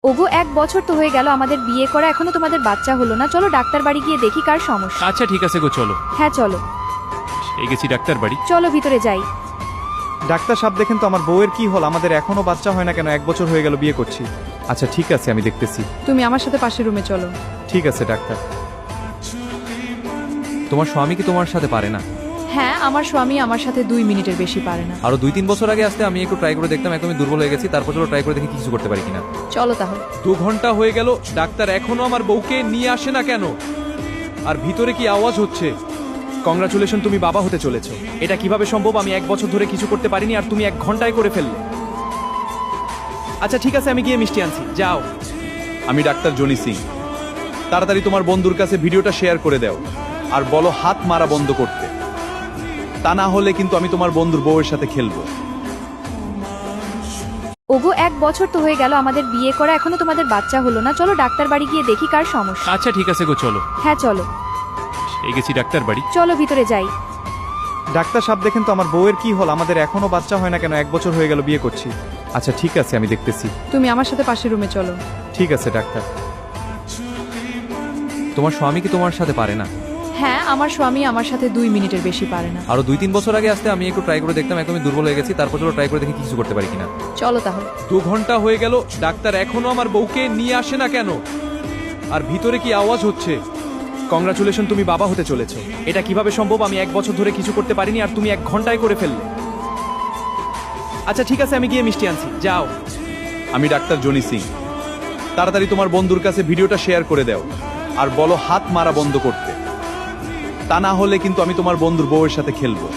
ওগো 1 বছর তো হয়ে গেল আমাদের বিয়ে করা, এখনো তোমাদের বাচ্চা হলো না। চলো ডাক্তার বাড়ি গিয়ে দেখি কার সমস্যা। আচ্ছা ঠিক আছে গো, চলো। হ্যাঁ চলো। এই গেছি ডাক্তার বাড়ি। চলো ভিতরে যাই। ডাক্তার সাহেব দেখেন তো আমার বউয়ের কি হল, আমাদের এখনো বাচ্চা হয় না কেন? 1 বছর হয়ে গেল বিয়ে করছি। আচ্ছা ঠিক আছে, আমি দেখতেছি। তুমি আমার সাথে পাশের রুমে চলো। ঠিক আছে ডাক্তার। তোমার স্বামী কি তোমার সাথে পারে না? হ্যাঁ, আমার স্বামী আমার সাথে 2 মিনিটের বেশি পারে না। আরো 2-3 বছর আগে আসতে আমি একটু ট্রাই করে দেখতাম, একদমই দুর্বল হয়ে গেছি। তারপর চলো ট্রাই করে দেখি কিছু করতে পারি কিনা। চলো তাহলে। 2 ঘন্টা হয়ে গেল, ডাক্তার এখনো আমার বউকে নিয়ে আসে না কেন? আর ভিতরে কি আওয়াজ হচ্ছে? কংগ্রাচুলেশন, তুমি বাবা হতে চলেছো। এটা কিভাবে সম্ভব? আমি 1 বছর ধরে কিছু করতে পারিনি আর তুমি 1 ঘন্টায় করে ফেললে। আচ্ছা ঠিক আছে, আমি গিয়ে মিষ্টি আনছি, যাও। আমি ডাক্তার জনি সিং। তাড়াতাড়ি তোমার বন্ধুর কাছে ভিডিওটা শেয়ার করে দাও আর বলো হাত মারা বন্ধ করতে। তা না হলে কিন্তু আমি তোমার বন্ধুর বউয়ের সাথে খেলবো। ওগো 1 বছর তো হয়ে গেল আমাদের বিয়ে করা, এখনো তোমাদের বাচ্চা হলো না। চলো ডাক্তার বাড়ি গিয়ে দেখি কার সমস্যা। আচ্ছা ঠিক আছে গো, চলো। হ্যাঁ চলো। এই গেছি ডাক্তার বাড়ি। চলো ভিতরে যাই। ডাক্তার সাহেব দেখেন তো আমার বউয়ের কি হল, আমাদের এখনো বাচ্চা হয় না কেন? 1 বছর হয়ে গেল বিয়ে করছি। আচ্ছা ঠিক আছে, আমি দেখতেছি। তুমি আমার সাথে পাশের রুমে চলো। ঠিক আছে ডাক্তার। তোমার স্বামী কি তোমার সাথে পারে না? হ্যাঁ, আমার স্বামী আমার সাথে 2 মিনিটের বেশি পারে না। আরো 2-3 বছর আগে আসতে আমি একটু ট্রাই করে দেখতাম, একদমই দুর্বল হয়ে গেছি। তারপর চলো ট্রাই করে দেখি কিছু করতে পারি কিনা। চলো তাহলে। 2 ঘন্টা হয়ে গেল, ডাক্তার এখনো আমার বউকে নিয়ে আসে না কেন? আর ভিতরে কি আওয়াজ হচ্ছে? কংগ্রাচুলেশন, তুমি বাবা হতে চলেছো। এটা কিভাবে সম্ভব? আমি 1 বছর ধরে কিছু করতে পারিনি আর তুমি 1 ঘন্টায় করে ফেললে। আচ্ছা ঠিক আছে, আমি গিয়ে মিষ্টি আনছি, যাও। আমি ডাক্তার জনি সিং। তাড়াতাড়ি তোমার বন্ধুর কাছে ভিডিওটা শেয়ার করে দাও আর বলো হাত মারা বন্ধ করতে। তা না হলে কিন্তু আমি তোমার বন্ধুর বউয়ের সাথে খেলবো।